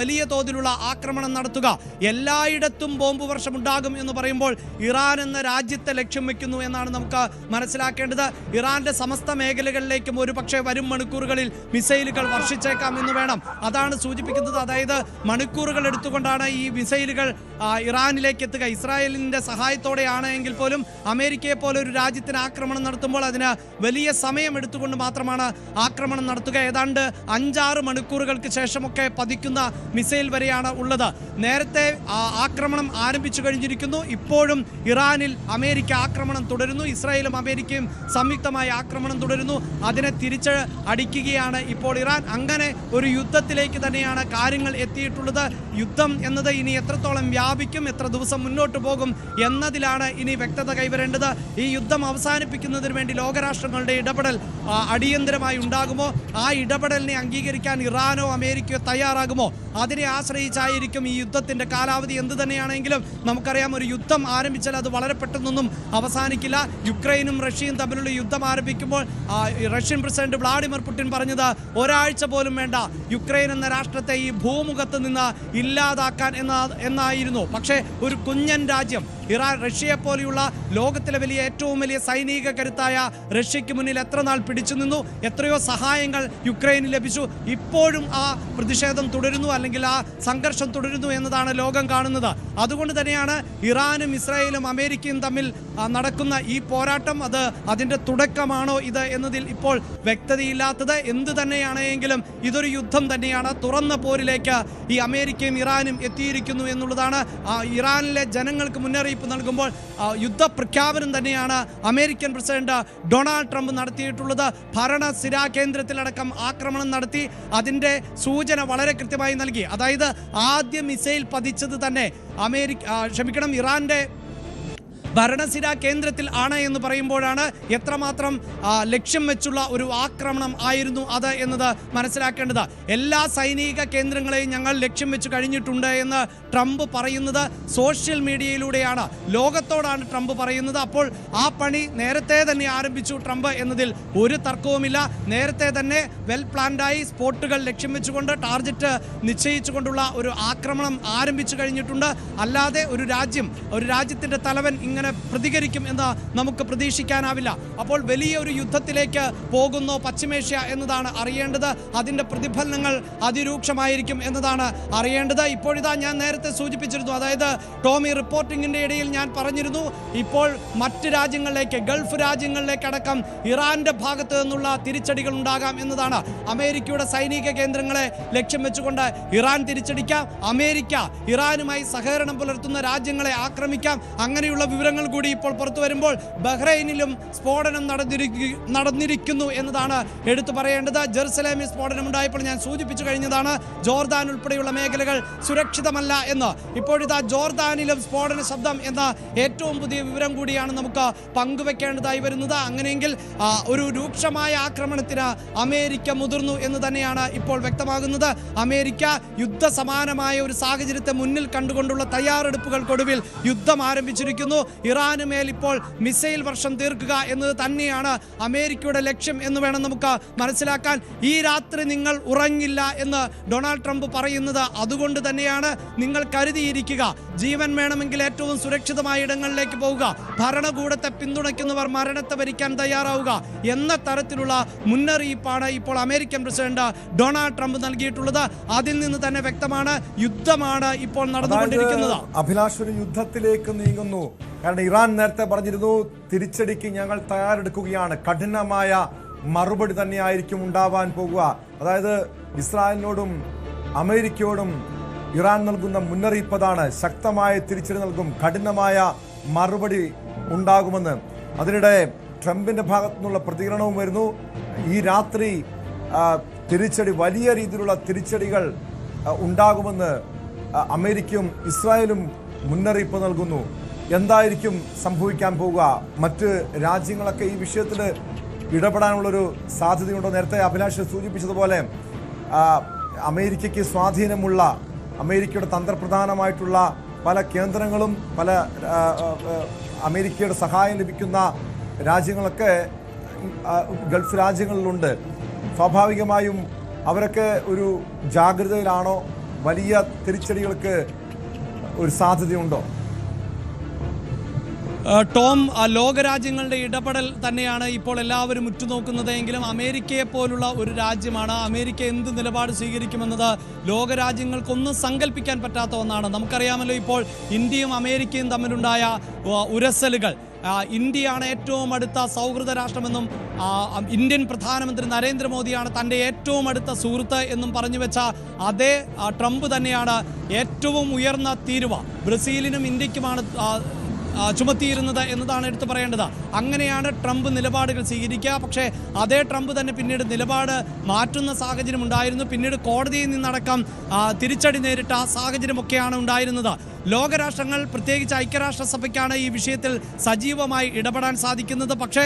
വലിയ തോതിലുള്ള ആക്രമണം നടത്തുക, എല്ലായിടത്തും ബോംബ് വർഷം ഉണ്ടാകും എന്ന് പറയുമ്പോൾ ഇറാൻ എന്ന രാജ്യത്തെ ലക്ഷ്യം വെക്കുന്നു എന്നാണ് നമുക്ക് മനസ്സിലാക്കേണ്ടത്. ഇറാന്റെ സമസ്ത മേഖലകളിലേക്കും ഒരു പക്ഷേ വരും മണിക്കൂറുകളിൽ മിസൈലുകൾ വർഷിച്ചേക്കാം എന്ന് വേണം. അതാണ് സൂചിപ്പിക്കുന്നത്. അതായത് മണിക്കൂറുകൾ എടുത്തുകൊണ്ടാണ് ഈ മിസൈലുകൾ ഇറാനിലേക്ക് എത്തുക. ഇസ്രായേലിന്റെ സഹായത്തോടെയാണ് എങ്കിൽ പോലും അമേരിക്കയെ പോലെ ഒരു രാജ്യത്തിന് ആക്രമണം നടത്തുമ്പോൾ അതിന് വലിയ സമയം എടുത്തുകൊണ്ട് മാത്രമാണ് ആക്രമണം നടത്തുക. ഏതാണ്ട് 5-6 മണിക്കൂറുകൾക്ക് ശേഷമൊക്കെ പതിക്കുന്ന മിസൈൽ വരെയാണ് ഉള്ളത്. നേരത്തെ ആക്രമണം ആരംഭിച്ചു കഴിഞ്ഞിരിക്കുന്നു. ഇപ്പോഴും ഇറാനിൽ അമേരിക്ക ആക്രമണം തുടരുന്നു. ഇസ്രായേലും അമേരിക്കയും സംയുക്തമായി ആക്രമണം തുടരുന്നു. അതിനെ തിരിച്ച് അടിക്കുകയാണ് ഇപ്പോൾ ഇറാൻ. അങ്ങനെ ഒരു യുദ്ധത്തിലേക്ക് തന്നെയാണ് കാര്യങ്ങൾ എത്തിയിട്ടുള്ളത്. യുദ്ധം എന്നത് ഇനി എത്രത്തോളം വ്യാപിക്കും, എത്ര ദിവസം മുന്നോട്ട് പോകും എന്നതിലാണ് ഇനി വ്യക്തത കൈവരേണ്ടത്. ഈ യുദ്ധം അവസാനിപ്പിക്കുന്നതിന് വേണ്ടി ലോകരാഷ്ട്രങ്ങളുടെ ഇടപെടൽ അടിയന്തരമായി ഉണ്ടാകുമോ? ആ ഇടപെടലിനെ അംഗീകരിക്കാൻ ഇറാനോ അമേരിക്കയോ തയ്യാറാകുമോ? അതിനെ ആശ്രയിച്ചായിരിക്കും ഈ യുദ്ധത്തിന്റെ കാലാവധി. എന്ത് തന്നെയാണെങ്കിലും നമുക്കറിയാം, ഒരു യുദ്ധം ആരംഭിച്ചാൽ അത് വളരെ പെട്ടെന്നൊന്നും അവസാനിക്കില്ല. യുക്രൈനും റഷ്യയും തമ്മിലുള്ള യുദ്ധം ആരംഭിക്കുമ്പോൾ റഷ്യൻ പ്രസിഡന്റ് വ്ളാഡിമിർ പുടിൻ പറഞ്ഞത് ഒരാഴ്ച പോലും വേണ്ട യുക്രൈൻ എന്ന രാഷ്ട്രത്തെ ഈ ഭൂമുഖത്ത് നിന്ന് ഇല്ലാതാക്കാൻ എന്നായിരുന്നു. പക്ഷേ ഒരു കുഞ്ഞൻ രാജ്യം ഇറാൻ, റഷ്യയെ പോലെയുള്ള ലോകത്തിലെ ഏറ്റവും വലിയ സൈനിക കരുത്തായ റഷ്യയ്ക്ക് മുന്നിൽ എത്ര നാൾ പിടിച്ചു നിന്നു, എത്രയോ സഹായങ്ങൾ യുക്രൈന് ലഭിച്ചു. ഇപ്പോഴും ആ പ്രതിഷേധം തുടരുന്നു, അല്ലെങ്കിൽ ആ സംഘർഷം തുടരുന്നു എന്നതാണ് ലോകം കാണുന്നത്. അതുകൊണ്ട് തന്നെയാണ് ഇറാനും ഇസ്രായേലും അമേരിക്കയും തമ്മിൽ നടക്കുന്ന ഈ പോരാട്ടം അതിന്റെ തുടക്കമാണോ ഇത് എന്നതിൽ ഇപ്പോൾ വ്യക്തതയില്ലാത്തത്. എന്ത് തന്നെയാണെങ്കിലും ഇതൊരു യുദ്ധം തന്നെയാണ്. തുറന്ന പോരിലേക്ക് ഈ അമേരിക്കയും ഇറാനും എത്തിയിരിക്കുന്നു എന്നുള്ളതാണ്. ഇറാനിലെ ജനങ്ങൾക്ക് മുന്നറിയിപ്പ് നൽകുമ്പോൾ യുദ്ധപ്രഖ്യാപനം തന്നെയാണ് അമേരിക്കൻ പ്രസിഡന്റ് ഡൊണാൾഡ് ട്രംപ് നടത്തിയിട്ടുള്ളത്. ഭരണസിരാ കേന്ദ്രത്തിലടക്കം ആക്രമണം നടത്തി അതിന്റെ സൂചന വളരെ കൃത്യമായി നൽകി. അതായത് ആദ്യ മിസൈൽ പതിച്ചത് തന്നെ ഇറാന്റെ ഭരണസിരാ കേന്ദ്രത്തിൽ ആണ് എന്ന് പറയുമ്പോഴാണ് എത്രമാത്രം ലക്ഷ്യം വെച്ചുള്ള ഒരു ആക്രമണം ആയിരുന്നു അത് എന്നത് മനസ്സിലാക്കേണ്ടത്. എല്ലാ സൈനിക കേന്ദ്രങ്ങളെയും ഞങ്ങൾ ലക്ഷ്യം വെച്ച് കഴിഞ്ഞിട്ടുണ്ട് എന്ന് ട്രംപ് പറയുന്നത് സോഷ്യൽ മീഡിയയിലൂടെയാണ്. ലോകത്തോടാണ് ട്രംപ് പറയുന്നത്. അപ്പോൾ ആ പണി നേരത്തെ തന്നെ ആരംഭിച്ചു ട്രംപ് എന്നതിൽ ഒരു തർക്കവുമില്ല. നേരത്തെ തന്നെ വെൽ പ്ലാൻഡായി സ്പോട്ടുകൾ ലക്ഷ്യം വെച്ചുകൊണ്ട് ടാർഗറ്റ് നിശ്ചയിച്ചുകൊണ്ടുള്ള ഒരു ആക്രമണം ആരംഭിച്ചു കഴിഞ്ഞിട്ടുണ്ട്. അല്ലാതെ ഒരു രാജ്യത്തിന്റെ തലവൻ പ്രതികരിക്കും എന്ന് നമുക്ക് പ്രതീക്ഷിക്കാനാവില്ല. അപ്പോൾ വലിയൊരു യുദ്ധത്തിലേക്ക് പോകുന്നു പശ്ചിമേഷ്യ എന്നതാണ് അറിയേണ്ടത്. അതിന്റെ പ്രതിഫലനങ്ങൾ അതിരൂക്ഷമായിരിക്കും എന്നതാണ് അറിയേണ്ടത്. ഇപ്പോഴിതാ ഞാൻ നേരത്തെ സൂചിപ്പിച്ചിരുന്നു, അതായത് ടോമി റിപ്പോർട്ടിങ്ങിന്റെ ഇടയിൽ ഞാൻ പറഞ്ഞിരുന്നു, ഇപ്പോൾ മറ്റ് രാജ്യങ്ങളിലേക്ക്, ഗൾഫ് രാജ്യങ്ങളിലേക്ക് അടക്കം ഇറാന്റെ ഭാഗത്ത് നിന്നുള്ള തിരിച്ചടികൾ ഉണ്ടാകാം എന്നതാണ്. അമേരിക്കയുടെ സൈനിക കേന്ദ്രങ്ങളെ ലക്ഷ്യം വെച്ചുകൊണ്ട് ഇറാൻ തിരിച്ചടിക്കാം. അമേരിക്ക ഇറാനുമായി സഹകരണം പുലർത്തുന്ന രാജ്യങ്ങളെ ആക്രമിക്കാം. അങ്ങനെയുള്ള വിവരങ്ങൾ കൂടി ഇപ്പോൾ പുറത്തു വരുമ്പോൾ ബഹ്റൈനിലും സ്ഫോടനം നടന്നിരിക്കുന്നു എന്നതാണ് എടുത്തു പറയേണ്ടത്. ജെറുസലേമിൽ സ്ഫോടനം ഉണ്ടായപ്പോൾ ഞാൻ സൂചിപ്പിച്ചു കഴിഞ്ഞതാണ് ജോർദാൻ ഉൾപ്പെടെയുള്ള മേഖലകൾ സുരക്ഷിതമല്ല എന്ന്. ഇപ്പോഴിതാ ജോർദാനിലും സ്ഫോടന ശബ്ദം എന്ന ഏറ്റവും പുതിയ വിവരം കൂടിയാണ് നമുക്ക് പങ്കുവെക്കേണ്ടതായി വരുന്നത്. അങ്ങനെയെങ്കിൽ ഒരു രൂക്ഷമായ ആക്രമണത്തിന് അമേരിക്ക മുതിർന്നു എന്ന് തന്നെയാണ് ഇപ്പോൾ വ്യക്തമാകുന്നത്. അമേരിക്ക യുദ്ധസമാനമായ ഒരു സാഹചര്യത്തെ മുന്നിൽ കണ്ടുകൊണ്ടുള്ള തയ്യാറെടുപ്പുകൾക്കൊടുവിൽ യുദ്ധം ആരംഭിച്ചിരിക്കുന്നു. ഇറാന് മേൽ ഇപ്പോൾ മിസൈൽ വർഷം തീർക്കുക എന്നത് തന്നെയാണ് അമേരിക്കയുടെ ലക്ഷ്യം എന്ന് വേണം നമുക്ക് മനസ്സിലാക്കാൻ. ഈ രാത്രി നിങ്ങൾ ഉറങ്ങില്ല എന്ന് ഡൊണാൾഡ് ട്രംപ് പറയുന്നത് അതുകൊണ്ട് തന്നെയാണ്. നിങ്ങൾ കരുതിയിരിക്കുക, ജീവൻ വേണമെങ്കിൽ ഏറ്റവും സുരക്ഷിതമായ ഇടങ്ങളിലേക്ക് പോവുക, ഭരണകൂടത്തെ പിന്തുണയ്ക്കുന്നവർ മരണത്തെ വരിക്കാൻ തയ്യാറാവുക എന്ന തരത്തിലുള്ള മുന്നറിയിപ്പാണ് ഇപ്പോൾ അമേരിക്കൻ പ്രസിഡന്റ് ഡൊണാൾഡ് ട്രംപ് നൽകിയിട്ടുള്ളത്. അതിൽ നിന്ന് തന്നെ വ്യക്തമാണ് യുദ്ധമാണ് ഇപ്പോൾ നടന്നുകൊണ്ടിരിക്കുന്നത്. അഭിലാഷ്, ഒരു യുദ്ധത്തിലേക്ക് നീങ്ങുന്നു. കാരണം ഇറാൻ നേരത്തെ പറഞ്ഞിരുന്നു, തിരിച്ചടിക്ക് ഞങ്ങൾ തയ്യാറെടുക്കുകയാണ്, കഠിനമായ മറുപടി തന്നെയായിരിക്കും ഉണ്ടാവാൻ പോകുക. അതായത് ഇസ്രായേലിനോടും അമേരിക്കയോടും ഇറാൻ നൽകുന്ന മുന്നറിയിപ്പ് അതാണ്, ശക്തമായ തിരിച്ചടി നൽകും, കഠിനമായ മറുപടി ഉണ്ടാകുമെന്ന്. അതിനിടെ ട്രംപിന്റെ ഭാഗത്തു നിന്നുള്ള പ്രതികരണവും വരുന്നു. ഈ രാത്രി തിരിച്ചടി, വലിയ രീതിയിലുള്ള തിരിച്ചടികൾ ഉണ്ടാകുമെന്ന് അമേരിക്കയും ഇസ്രായേലും മുന്നറിയിപ്പ് നൽകുന്നു. എന്തായിരിക്കും സംഭവിക്കാൻ പോവുക? മറ്റ് രാജ്യങ്ങളൊക്കെ ഈ വിഷയത്തിൽ ഇടപെടാനുള്ളൊരു സാധ്യതയുണ്ടോ? നേരത്തെ അഭിലാഷ് സൂചിപ്പിച്ചതുപോലെ അമേരിക്കയ്ക്ക് സ്വാധീനമുള്ള, അമേരിക്കയുടെ തന്ത്രപ്രധാനമായിട്ടുള്ള പല കേന്ദ്രങ്ങളും, പല അമേരിക്കയുടെ സഹായം ലഭിക്കുന്ന രാജ്യങ്ങളൊക്കെ ഗൾഫ് രാജ്യങ്ങളിലുണ്ട്. സ്വാഭാവികമായും അവരൊക്കെ ഒരു ജാഗ്രതയിലാണോ? വലിയ തിരിച്ചടികൾക്ക് ഒരു സാധ്യതയുണ്ടോ? ടോം, ലോകരാജ്യങ്ങളുടെ ഇടപെടൽ തന്നെയാണ് ഇപ്പോൾ എല്ലാവരും ഉറ്റുനോക്കുന്നത്. എങ്കിലും അമേരിക്കയെ പോലുള്ള ഒരു രാജ്യമാണ്. അമേരിക്ക എന്ത് നിലപാട് സ്വീകരിക്കുമെന്നത് ലോകരാജ്യങ്ങൾക്കൊന്നും സങ്കല്പിക്കാൻ പറ്റാത്ത ഒന്നാണ്. നമുക്കറിയാമല്ലോ, ഇപ്പോൾ ഇന്ത്യയും അമേരിക്കയും തമ്മിലുണ്ടായ ഉരസലുകൾ. ഇന്ത്യയാണ് ഏറ്റവും അടുത്ത സൗഹൃദ രാഷ്ട്രമെന്നും ഇന്ത്യൻ പ്രധാനമന്ത്രി നരേന്ദ്രമോദിയാണ് തൻ്റെ ഏറ്റവും അടുത്ത സുഹൃത്ത് എന്നും പറഞ്ഞു വെച്ച അതേ ട്രംപ് തന്നെയാണ് ഏറ്റവും ഉയർന്ന തീരുവ ബ്രസീലിനും ഇന്ത്യക്കുമാണ് ചുമത്തിയിരുന്നത് എന്നതാണ് എടുത്തു പറയേണ്ടത്. അങ്ങനെയാണ് ട്രംപ് നിലപാടുകൾ സ്വീകരിക്കുക. പക്ഷേ അതേ ട്രംപ് തന്നെ പിന്നീട് നിലപാട് മാറ്റുന്ന സാഹചര്യം ഉണ്ടായിരുന്നു. പിന്നീട് കോടതിയിൽ നിന്നടക്കം തിരിച്ചടി നേരിട്ട സാഹചര്യമൊക്കെയാണ് ഉണ്ടായിരുന്നത്. ലോകരാഷ്ട്രങ്ങൾ, പ്രത്യേകിച്ച് ഐക്യരാഷ്ട്രസഭയ്ക്കാണ് ഈ വിഷയത്തിൽ സജീവമായി ഇടപെടാൻ സാധിക്കുന്നത്. പക്ഷേ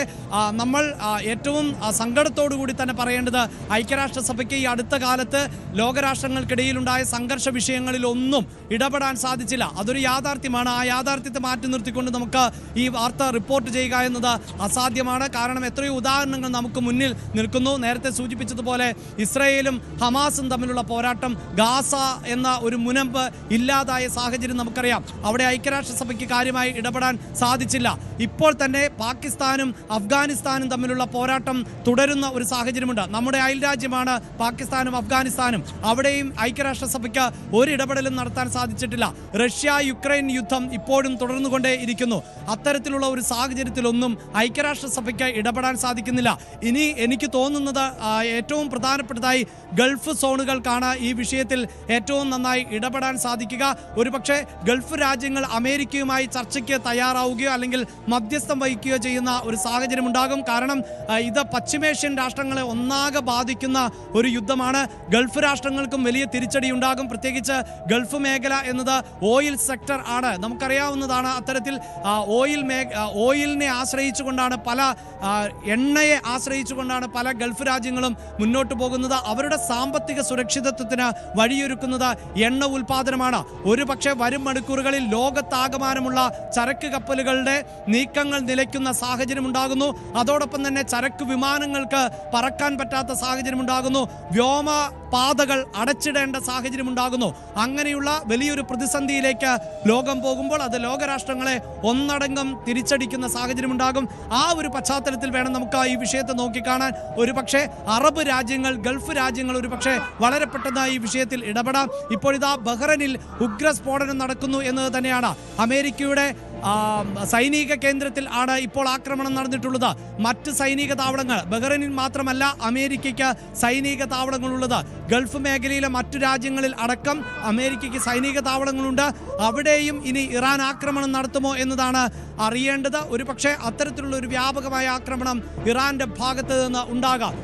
നമ്മൾ ഏറ്റവും സങ്കടത്തോടു കൂടി തന്നെ പറയേണ്ടത്, ഐക്യരാഷ്ട്രസഭയ്ക്ക് ഈ അടുത്ത കാലത്ത് ലോകരാഷ്ട്രങ്ങൾക്കിടയിലുണ്ടായ സംഘർഷ വിഷയങ്ങളിലൊന്നും ഇടപെടാൻ സാധിച്ചില്ല. അതൊരു യാഥാർത്ഥ്യമാണ്. ആ യാഥാർത്ഥ്യത്തെ മാറ്റി നിർത്തിക്കൊണ്ട് നമുക്ക് ഈ വാർത്ത റിപ്പോർട്ട് ചെയ്യുക എന്നത് അസാധ്യമാണ്. കാരണം എത്രയോ ഉദാഹരണങ്ങൾ നമുക്ക് മുന്നിൽ നിൽക്കുന്നു. നേരത്തെ സൂചിപ്പിച്ചതുപോലെ ഇസ്രായേലും ഹമാസും തമ്മിലുള്ള പോരാട്ടം, ഗാസ എന്ന ഒരു മുനമ്പ് ഇല്ലാതായ സാഹചര്യം നമുക്കറിയാം. അവിടെ ഐക്യരാഷ്ട്രസഭയ്ക്ക് കാര്യമായി ഇടപെടാൻ സാധിച്ചില്ല. ഇപ്പോൾ തന്നെ പാകിസ്ഥാനും അഫ്ഗാനിസ്ഥാനും തമ്മിലുള്ള പോരാട്ടം തുടരുന്ന ഒരു സാഹചര്യമുണ്ട്. നമ്മുടെ അയൽരാജ്യമാണ് പാകിസ്ഥാനും അഫ്ഗാനിസ്ഥാനും. അവിടെയും ഐക്യരാഷ്ട്രസഭയ്ക്ക് ഒരു ഇടപെടലും നടത്താൻ സാധിച്ചിട്ടില്ല. റഷ്യ യുക്രൈൻ യുദ്ധം ഇപ്പോഴും തുടർന്നുകൊണ്ടേ ഇരിക്കുന്നു. അത്തരത്തിലുള്ള ഒരു സാഹചര്യത്തിലൊന്നും ഐക്യരാഷ്ട്രസഭയ്ക്ക് ഇടപെടാൻ സാധിക്കുന്നില്ല. ഇനി എനിക്ക് തോന്നുന്നത് ഏറ്റവും പ്രധാനപ്പെട്ടതായി ഗൾഫ് സോണുകൾക്കാണ് ഈ വിഷയത്തിൽ ഏറ്റവും നന്നായി ഇടപെടാൻ സാധിക്കുക. ഒരുപക്ഷെ ഗൾഫ് രാജ്യങ്ങൾ അമേരിക്കയുമായി ചർച്ചയ്ക്ക് തയ്യാറാവുകയോ അല്ലെങ്കിൽ മധ്യസ്ഥം വഹിക്കുകയോ ചെയ്യുന്ന ഒരു സാഹചര്യം ഉണ്ടാകും. കാരണം ഇത് പശ്ചിമേഷ്യൻ രാഷ്ട്രങ്ങളെ ഒന്നാകെ ബാധിക്കുന്ന ഒരു യുദ്ധമാണ്. ഗൾഫ് രാഷ്ട്രങ്ങൾക്കും വലിയ തിരിച്ചടി ഉണ്ടാകും. പ്രത്യേകിച്ച് ഗൾഫ് മേഖല എന്നത് ഓയിൽ സെക്ടർ ആണ്. നമുക്കറിയാവുന്നതാണ്. അത്തരത്തിൽ ഓയിലിനെ ആശ്രയിച്ചുകൊണ്ടാണ് എണ്ണയെ ആശ്രയിച്ചുകൊണ്ടാണ് പല ഗൾഫ് രാജ്യങ്ങളും മുന്നോട്ട് പോകുന്നത്. അവരുടെ സാമ്പത്തിക സുരക്ഷിതത്വത്തിന് വഴിയൊരുക്കുന്നത് എണ്ണ ഉൽപാദനമാണ്. ഒരു പക്ഷേ വരും മണിക്കൂറുകളിൽ ലോകത്താകമാനമുള്ള ചരക്ക് കപ്പലുകളുടെ നീക്കങ്ങൾ നിലയ്ക്കുന്ന സാഹചര്യം ഉണ്ടാകുന്നു. അതോടൊപ്പം തന്നെ ചരക്ക് വിമാനങ്ങൾക്ക് പറക്കാൻ പറ്റാത്ത സാഹചര്യം ഉണ്ടാകുന്നു. വ്യോമ പാതകൾ അടച്ചിടേണ്ട സാഹചര്യം ഉണ്ടാകുന്നു. അങ്ങനെയുള്ള വലിയൊരു പ്രതിസന്ധിയിലേക്ക് ലോകം പോകുമ്പോൾ അത് ലോകരാഷ്ട്രങ്ങളെ ഒന്നടങ്കം തിരിച്ചടിക്കുന്ന സാഹചര്യം ഉണ്ടാകും. ആ ഒരു പശ്ചാത്തലത്തിൽ വേണം നമുക്ക് ഈ വിഷയത്തെ നോക്കിക്കാണാൻ. ഒരുപക്ഷെ അറബ് രാജ്യങ്ങൾ, ഗൾഫ് രാജ്യങ്ങൾ ഒരുപക്ഷെ വളരെ പെട്ടെന്ന് ഈ വിഷയത്തിൽ ഇടപെടാം. ഇപ്പോഴിതാ ബഹ്റൈനിൽ ഉഗ്രസ്ഫോടനം നടക്കുന്നു എന്നത് തന്നെയാണ്. അമേരിക്കയുടെ സൈനിക കേന്ദ്രത്തിൽ ആണ് ഇപ്പോൾ ആക്രമണം നടന്നിട്ടുള്ളത്. മറ്റ് സൈനിക താവളങ്ങൾ ബഹ്റൈനിൽ മാത്രമല്ല അമേരിക്കയ്ക്ക് സൈനിക താവളങ്ങളുള്ളത്. ഗൾഫ് മേഖലയിലെ മറ്റു രാജ്യങ്ങളിൽ അടക്കം അമേരിക്കയ്ക്ക് സൈനിക താവളങ്ങളുണ്ട്. അവിടെയും ഇനി ഇറാൻ ആക്രമണം നടത്തുമോ എന്നതാണ് അറിയേണ്ടത്. ഒരുപക്ഷെ അത്തരത്തിലുള്ള ഒരു വ്യാപകമായ ആക്രമണം ഇറാന്റെ ഭാഗത്ത് നിന്ന് ഉണ്ടാകാം.